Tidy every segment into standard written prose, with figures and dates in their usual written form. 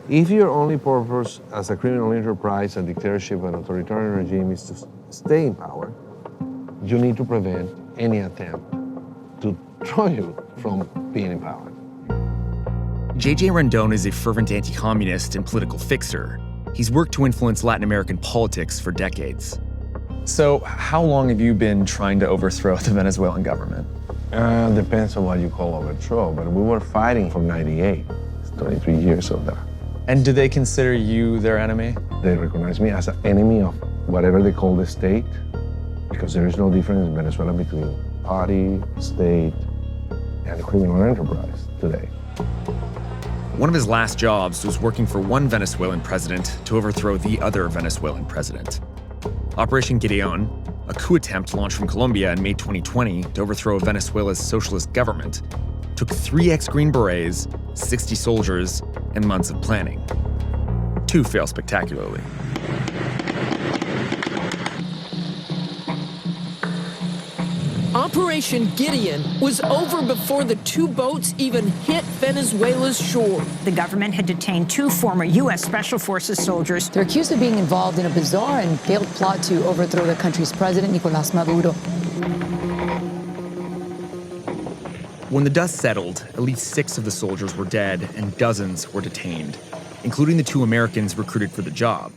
If your only purpose as a criminal enterprise, a dictatorship, an authoritarian regime is to stay in power, you need to prevent any attempt to throw you from being in power. J.J. Rendon is a fervent anti-communist and political fixer. He's worked to influence Latin American politics for decades. So how long have you been trying to overthrow the Venezuelan government? Depends on what you call overthrow, but we were fighting from '98. It's 23 years of that. And do they consider you their enemy? They recognize me as an enemy of whatever they call the state, because there is no difference in Venezuela between party, state, and criminal enterprise today. One of his last jobs was working for one Venezuelan president to overthrow the other Venezuelan president. Operation Gideon, a coup attempt launched from Colombia in May 2020 to overthrow Venezuela's socialist government, took 3 ex-Green Berets, 60 soldiers, and months of planning. 2 failed spectacularly. Operation Gideon was over before the 2 boats even hit Venezuela's shore. The government had detained 2 former U.S. Special Forces soldiers. They're accused of being involved in a bizarre and failed plot to overthrow the country's president, Nicolas Maduro. When the dust settled, at least 6 of the soldiers were dead and dozens were detained, including the 2 Americans recruited for the job,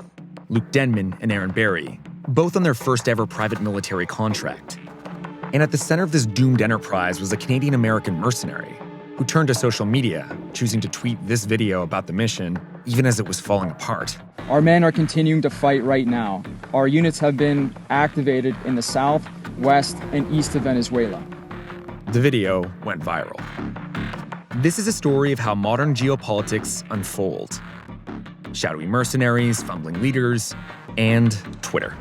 Luke Denman and Aaron Berry, both on their first ever private military contract. And at the center of this doomed enterprise was a Canadian-American mercenary who turned to social media, choosing to tweet this video about the mission, even as it was falling apart. Our men are continuing to fight right now. Our units have been activated in the south, west, and east of Venezuela. The video went viral. This is a story of how modern geopolitics unfold. Shadowy mercenaries, fumbling leaders, and Twitter.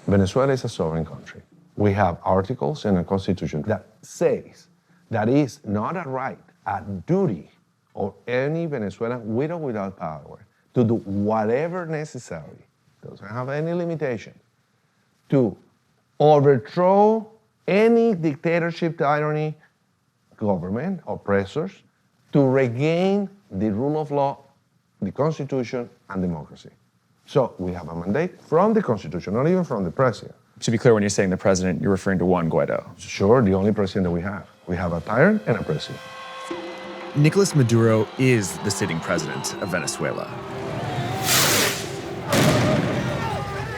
Venezuela is a sovereign country. We have articles in the Constitution that says that is not a right, a duty of any Venezuelan with or without power to do whatever necessary, doesn't have any limitation, to overthrow any dictatorship, tyranny, government, oppressors, to regain the rule of law, the Constitution, and democracy. So we have a mandate from the Constitution, not even from the president. To be clear, when you're saying the president, you're referring to Juan Guaido. Sure, the only president that we have. We have a tyrant and a president. Nicolas Maduro is the sitting president of Venezuela.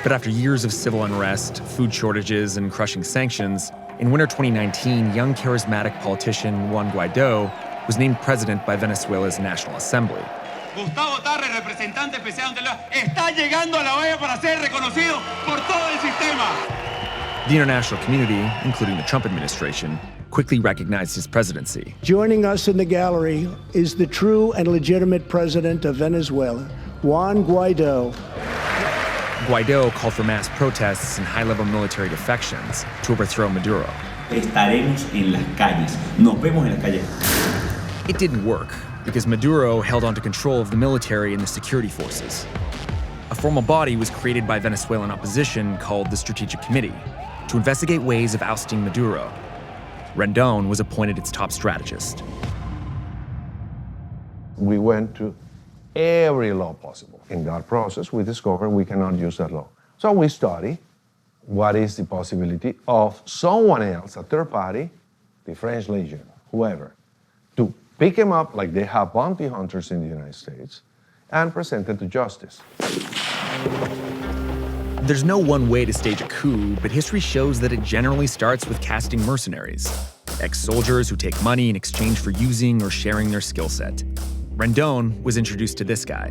But after years of civil unrest, food shortages, and crushing sanctions, in winter 2019, young charismatic politician Juan Guaido was named president by Venezuela's National Assembly. Gustavo Tarre, representante especial ante la está llegando a la OEA para ser reconocido por todo el sistema. The international community, including the Trump administration, quickly recognized his presidency. Joining us in the gallery is the true and legitimate president of Venezuela, Juan Guaido. Guaido called for mass protests and high-level military defections to overthrow Maduro. Estaremos en las calles. Nos vemos en las calles. It didn't work, because Maduro held onto control of the military and the security forces. A formal body was created by Venezuelan opposition called the Strategic Committee to investigate ways of ousting Maduro. Rendon was appointed its top strategist. We went to every law possible. In that process, we discovered we cannot use that law. So we study what is the possibility of someone else, a third party, the French Legion, whoever, to pick him up like they have bounty hunters in the United States and present him to justice. There's no one way to stage a coup, but history shows that it generally starts with casting mercenaries, ex-soldiers who take money in exchange for using or sharing their skill set. Rendon was introduced to this guy,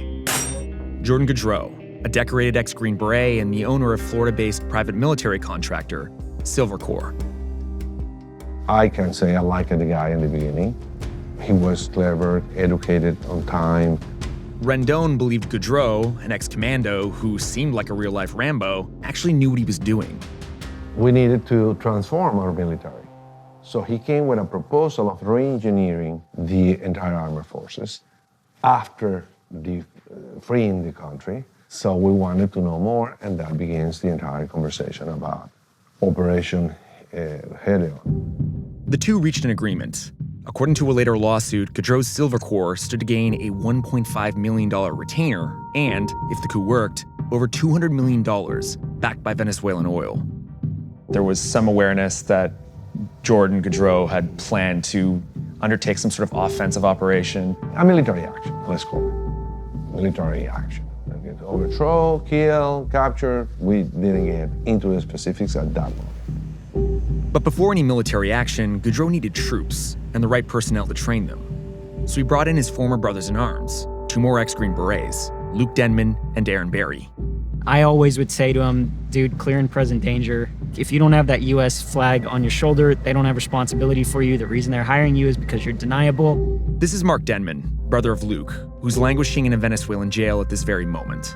Jordan Goudreau, a decorated ex-Green Beret and the owner of Florida-based private military contractor, Silver Corps. I can say I liked the guy in the beginning. He was clever, educated, on time. Rendon believed Goudreau, an ex-commando who seemed like a real-life Rambo, actually knew what he was doing. We needed to transform our military. So he came with a proposal of re-engineering the entire armed forces after freeing the country. So we wanted to know more, and that begins the entire conversation about Operation Gideon. The two reached an agreement. According to a later lawsuit, Goudreau's Silver Corps stood to gain a $1.5 million retainer and, if the coup worked, over $200 million backed by Venezuelan oil. There was some awareness that Jordan Goudreau had planned to undertake some sort of offensive operation. A military action, let's call it. Military action. Overthrow, kill, capture. We didn't get into the specifics at that moment. But before any military action, Goudreau needed troops and the right personnel to train them. So he brought in his former brothers-in-arms, 2 more ex-Green Berets, Luke Denman and Aaron Berry. I always would say to him, dude, clear and present danger. If you don't have that U.S. flag on your shoulder, they don't have responsibility for you. The reason they're hiring you is because you're deniable. This is Mark Denman, brother of Luke, who's languishing in a Venezuelan jail at this very moment.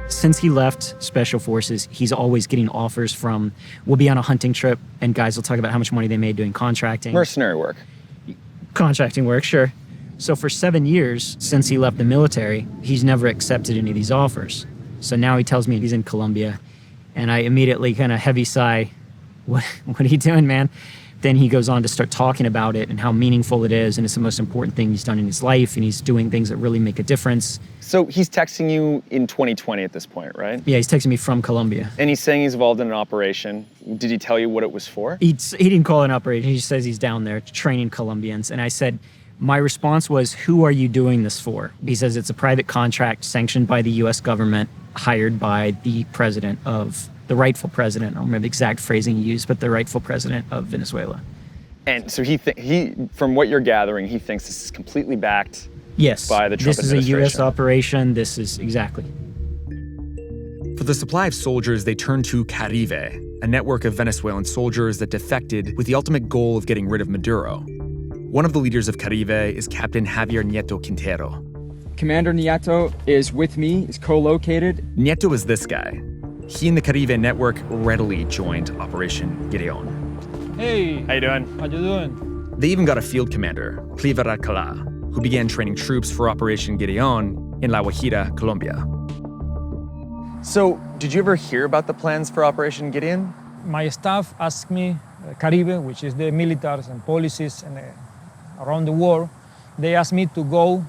Since he left Special Forces, he's always getting offers from, we'll be on a hunting trip, and guys will talk about how much money they made doing contracting. Mercenary work. Contracting work, sure. So for 7 years, since he left the military, he's never accepted any of these offers. So now he tells me he's in Colombia, and I immediately kind of heavy sigh, what are you doing, man? Then he goes on to start talking about it and how meaningful it is, and it's the most important thing he's done in his life, and he's doing things that really make a difference. So he's texting you in 2020 at this point, right? Yeah, he's texting me from Colombia. And he's saying he's involved in an operation. Did he tell you what it was for? He didn't call it an operation. He says he's down there training Colombians. And I said, my response was, who are you doing this for? He says it's a private contract sanctioned by the U.S. government, hired by the president of, the rightful president, I don't remember the exact phrasing he used, but the rightful president of Venezuela. And so he from what you're gathering, he thinks this is completely backed by the Trump administration. This is a U.S. operation. This is exactly. For the supply of soldiers, they turned to Caribe, a network of Venezuelan soldiers that defected with the ultimate goal of getting rid of Maduro. One of the leaders of Caribe is Captain Javier Nieto Quintero. Commander Nieto is with me, is co-located. Nieto is this guy. He and the Caribe network readily joined Operation Gideon. Hey. How you doing? How you doing? They even got a field commander, Cliver Alcalá, who began training troops for Operation Gideon in La Guajira, Colombia. So, did you ever hear about the plans for Operation Gideon? My staff asked me, Caribe, which is the militaries and policies and around the world, they asked me to go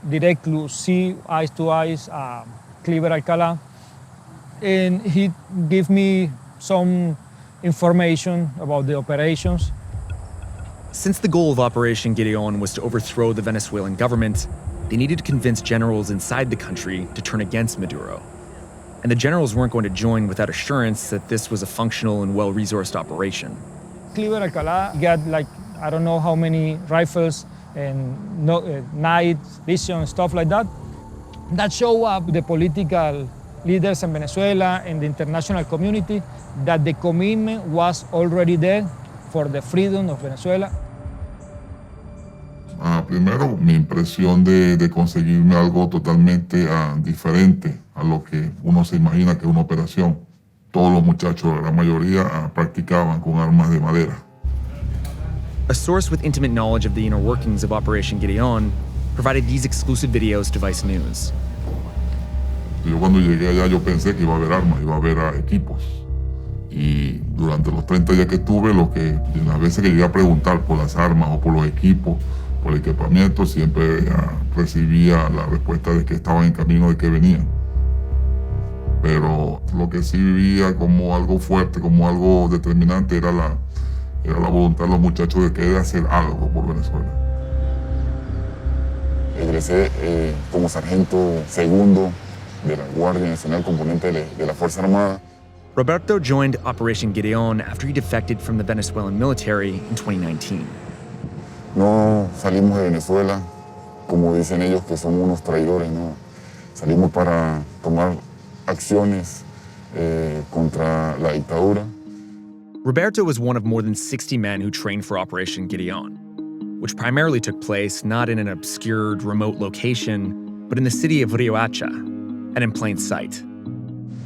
directly see eyes to eyes Cliver Alcalá, and he gave me some information about the operations. Since the goal of Operation Gideon was to overthrow the Venezuelan government, they needed to convince generals inside the country to turn against Maduro. And the generals weren't going to join without assurance that this was a functional and well-resourced operation. Cliver Alcalá got I don't know how many rifles and night vision, stuff like that. That show up the political leaders in Venezuela and the international community that the commitment was already there for the freedom of Venezuela. Primero, mi impresión de conseguirme algo totalmente diferente a lo que uno se imagina que es una operación. Todos los muchachos, la gran mayoría, practicaban con armas de madera. A source with intimate knowledge of the inner workings of Operation Gideon provided these exclusive videos to Vice News. Yo cuando llegué allá yo pensé que iba a haber armas, iba a haber equipos. Y durante los 30 días que estuve, las veces que llegué a preguntar por las armas o por los equipos, por el equipamiento, siempre recibía la respuesta de que estaban en camino, de que venían. Pero lo que sí vivía como algo fuerte, como algo determinante, era la voluntad de los muchachos de querer hacer algo por Venezuela. Egresé como sargento segundo de la Guardia Nacional, componente de la Fuerza Armada. Roberto joined Operation Gideon after he defected from the Venezuelan military in 2019. No salimos de Venezuela, como dicen ellos, que somos unos traidores, no. Salimos para tomar acciones contra la dictadura. Roberto was one of more than 60 men who trained for Operation Gideon, which primarily took place not in an obscure, remote location, but in the city of Riohacha, and in plain sight.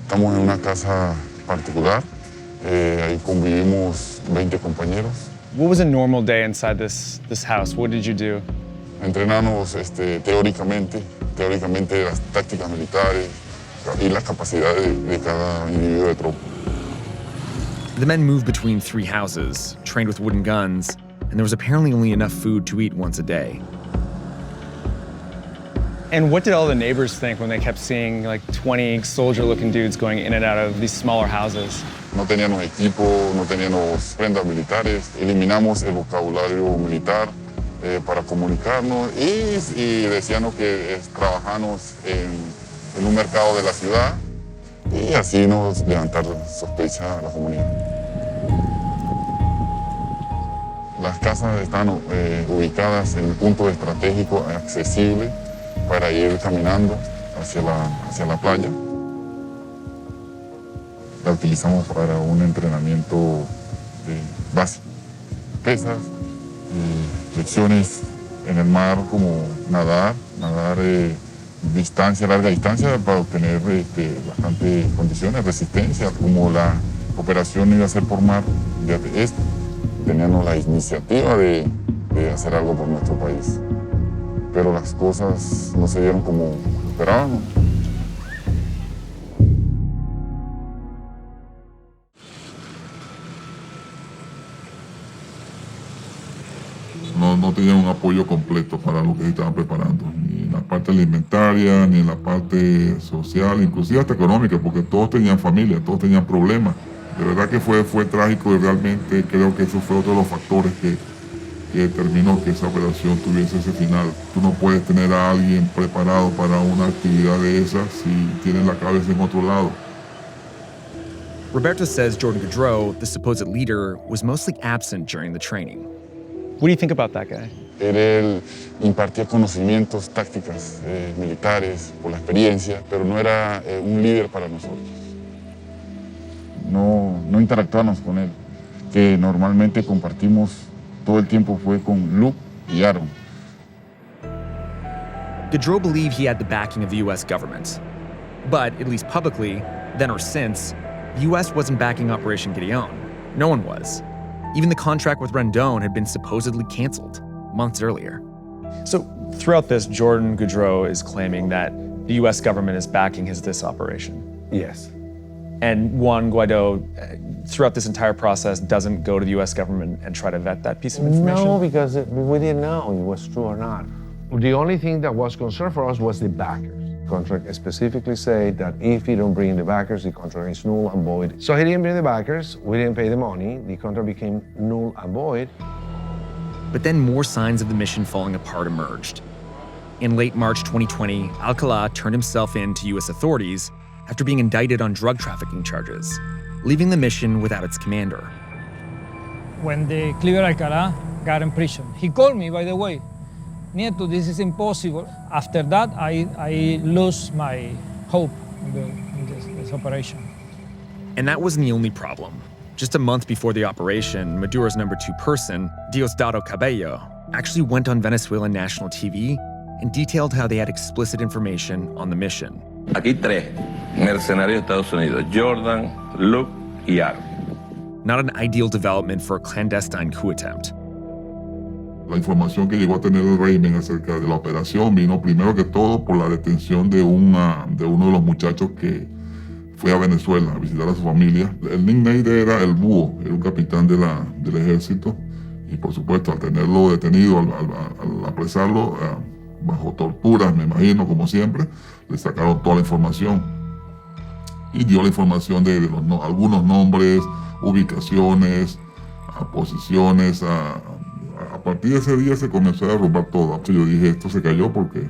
Estamos en una casa particular, ahí convivimos 20 compañeros. What was a normal day inside this house? What did you do? Entrenamos teóricamente las tácticas militares y las capacidades de cada individuo de tropa. The men moved between 3 houses, trained with wooden guns, and there was apparently only enough food to eat once a day. And what did all the neighbors think when they kept seeing like 20 soldier-looking dudes going in and out of these smaller houses? No teníamos equipo, no teníamos prendas militares. Eliminamos el vocabulario militar para comunicarnos y decíamos que trabajamos en un mercado de la ciudad y así nos levantaron sospecha a la comunidad. Las casas están ubicadas en un punto estratégico accesible para ir caminando hacia la playa. La utilizamos para un entrenamiento básico, pesas, lecciones en el mar como nadar larga distancia para obtener bastantes condiciones, resistencia, como la operación iba a ser por mar, teníamos la iniciativa de hacer algo por nuestro país. Pero las cosas no se dieron como esperábamos. No tenían un apoyo completo para lo que estaban preparando, ni en la parte alimentaria, ni en la parte social, inclusive hasta económica, porque todos tenían familia, todos tenían problemas. De verdad que fue trágico y realmente creo que eso fue otro de los factores que determinó que esa operación tuviese ese final. Tú no puedes tener a alguien preparado para una actividad de esas si tienes la cabeza en otro lado. Roberto says Jordan Goudreau, the supposed leader, was mostly absent during the training. What do you think about that guy? Él impartía conocimientos, tácticas militares por la experiencia, pero no era un líder para nosotros. No interactuábamos con él, que normalmente compartimos todo el tiempo fue con Luke y Aaron. Goudreau believed he had the backing of the U.S. government. But, at least publicly, then or since, the U.S. wasn't backing Operation Gideon. No one was. Even the contract with Rendon had been supposedly canceled months earlier. So, throughout this, Jordan Goudreau is claiming that the U.S. government is backing this operation. Yes. And Juan Guaido, throughout this entire process, doesn't go to the U.S. government and try to vet that piece of information? No, because we didn't know it was true or not. The only thing that was concern for us was the backers. The contract specifically said that if you don't bring the backers, the contract is null and void. So he didn't bring the backers, we didn't pay the money, the contract became null and void. But then more signs of the mission falling apart emerged. In late March 2020, Alcalá turned himself in to U.S. authorities after being indicted on drug trafficking charges, leaving the mission without its commander. When the Cleaver Alcalá got in prison, he called me, by the way, Nieto, this is impossible. After that, I lost my hope in this operation. And that wasn't the only problem. Just a month before the operation, Maduro's number 2 person, Diosdado Cabello, actually went on Venezuelan national TV and detailed how they had explicit information on the mission. Aquí 3 mercenarios de Estados Unidos, Jordan, Luke y heir. Not an ideal development for a clandestine coup attempt. La información que llegó a tener el régimen acerca de la operación vino primero que todo por la detención de uno de los muchachos que fue a Venezuela a visitar a su familia. El nickname era el Búho, era un capitán del ejército y por supuesto al tenerlo detenido, al apresarlo bajo torturas, me imagino, como siempre, le sacaron toda la información y dio la información de algunos nombres, ubicaciones, posiciones. A partir de ese día se comenzó a derrumbar todo. Yo dije, esto se cayó porque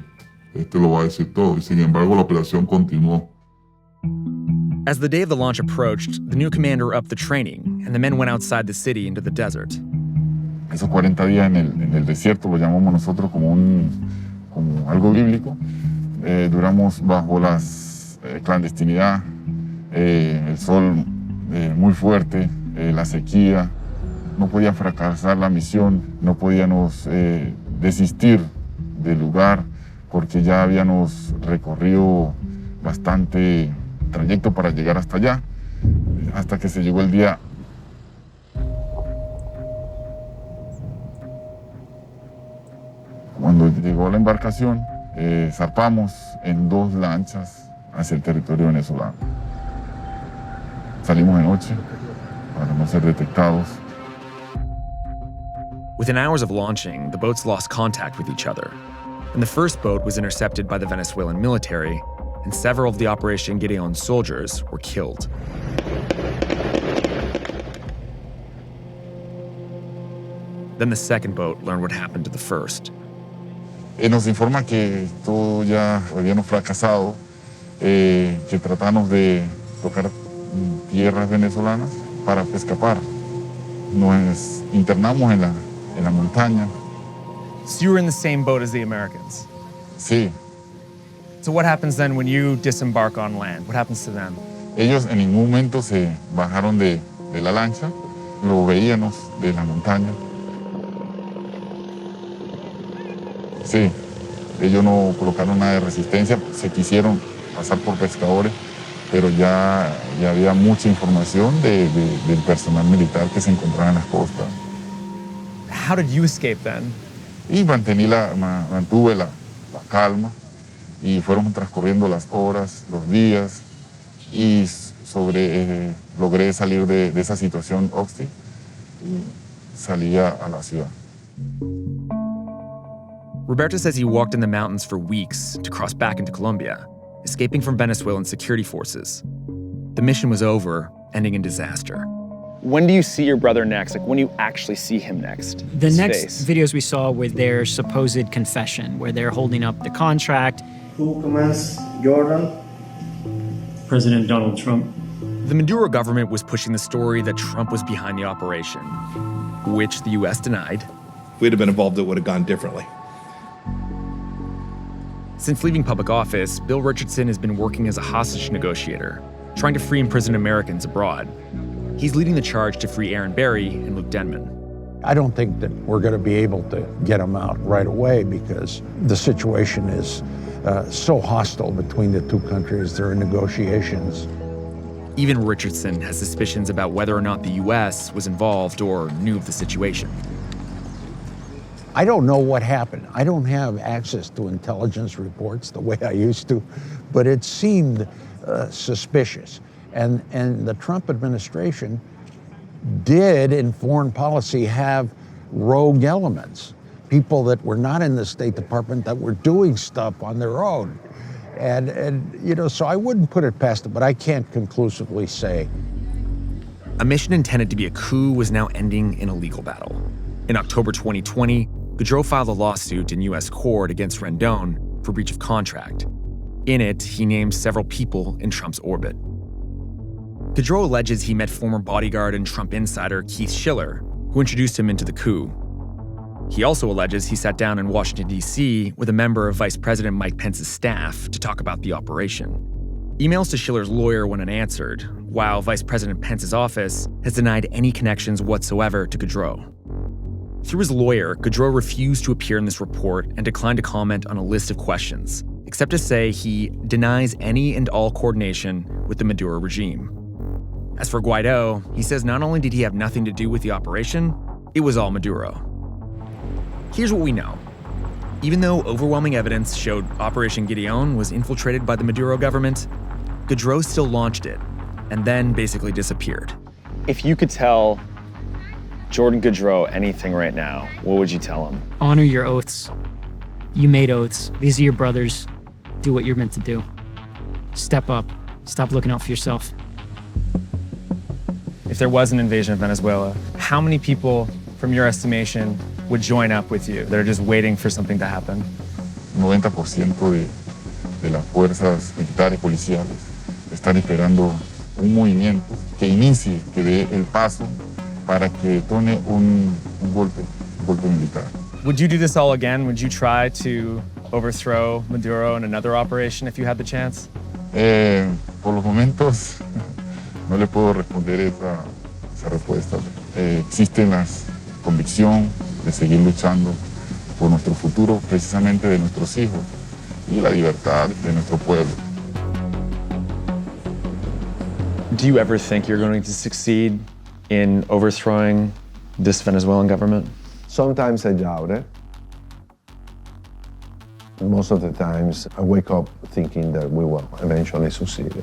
lo va a decir todo. Y sin embargo, la operación continuó. As the day of the launch approached, the new commander upped the training, and the men went outside the city into the desert. Esos 40 días en el desierto lo llamamos nosotros como algo bíblico. Duramos bajo la clandestinidad, el sol muy fuerte, la sequía. No podía fracasar la misión, no podíamos desistir del lugar porque ya habíamos recorrido bastante trayecto para llegar hasta allá, hasta que se llegó el día. Cuando llegó la embarcación, zarpamos en 2 lanchas hacia el territorio venezolano. Salimos de noche para no ser detectados. Within hours of launching, the boats lost contact with each other, and the first boat was intercepted by the Venezuelan military, and several of the Operation Gideon soldiers were killed. Then the second boat learned what happened to the first. Nos informa que todo ya habíamos fracasado, que tratamos de tocar tierras venezolanas para escapar. Nos internamos en la montaña. So you were in the same boat as the Americans? Sí. So what happens then when you disembark on land? What happens to them? Ellos en ningún momento se bajaron de la lancha, lo veíamos de la montaña. Sí, ellos no colocaron nada de resistencia, se quisieron pasar por pescadores, pero ya había mucha información del personal militar que se encontraba en las costas. How did you escape then? Y mantuve la calma y fueron transcurriendo las horas, los días y logré salir de esa situación hostil y salí a la ciudad. Roberto says he walked in the mountains for weeks to cross back into Colombia, escaping from Venezuelan security forces. The mission was over, ending in disaster. When do you see your brother next? Like, when do you actually see him next? The next videos we saw were their supposed confession, where they're holding up the contract. Who commands Jordan? President Donald Trump. The Maduro government was pushing the story that Trump was behind the operation, which the US denied. If we'd have been involved, it would have gone differently. Since leaving public office, Bill Richardson has been working as a hostage negotiator, trying to free imprisoned Americans abroad. He's leading the charge to free Aaron Berry and Luke Denman. I don't think that we're going to be able to get them out right away because the situation is so hostile between the two countries. There are negotiations. Even Richardson has suspicions about whether or not the US was involved or knew of the situation. I don't know what happened. I don't have access to intelligence reports the way I used to, but it seemed suspicious. And the Trump administration did, in foreign policy, have rogue elements, people that were not in the State Department that were doing stuff on their own. And so I wouldn't put it past them, but I can't conclusively say. A mission intended to be a coup was now ending in a legal battle. In October 2020, Goudreau filed a lawsuit in U.S. court against Rendon for breach of contract. In it, he named several people in Trump's orbit. Goudreau alleges he met former bodyguard and Trump insider Keith Schiller, who introduced him into the coup. He also alleges he sat down in Washington, D.C. with a member of Vice President Mike Pence's staff to talk about the operation. Emails to Schiller's lawyer went unanswered, while Vice President Pence's office has denied any connections whatsoever to Goudreau. Through his lawyer, Goudreau refused to appear in this report and declined to comment on a list of questions, except to say he denies any and all coordination with the Maduro regime. As for Guaido, he says not only did he have nothing to do with the operation, it was all Maduro. Here's what we know. Even though overwhelming evidence showed Operation Gideon was infiltrated by the Maduro government, Goudreau still launched it, and then basically disappeared. If you could tell Jordan Goudreau anything right now, what would you tell him? Honor your oaths. You made oaths. These are your brothers. Do what you're meant to do. Step up. Stop looking out for yourself. If there was an invasion of Venezuela, how many people, from your estimation, would join up with you? They're just waiting for something to happen. 90% de las fuerzas militares policiales están esperando un movimiento que inicie, que dé el paso para que tome un golpe militar. Would you do this all again? Would you try to overthrow Maduro in another operation if you had the chance? Por los momentos no le puedo responder esa respuesta. Existe la convicción de seguir luchando por nuestro futuro, precisamente de nuestros hijos y la libertad de nuestro pueblo. Do you ever think you're going to succeed in overthrowing this Venezuelan government? Sometimes I doubt it. Most of the times I wake up thinking that we will eventually succeed.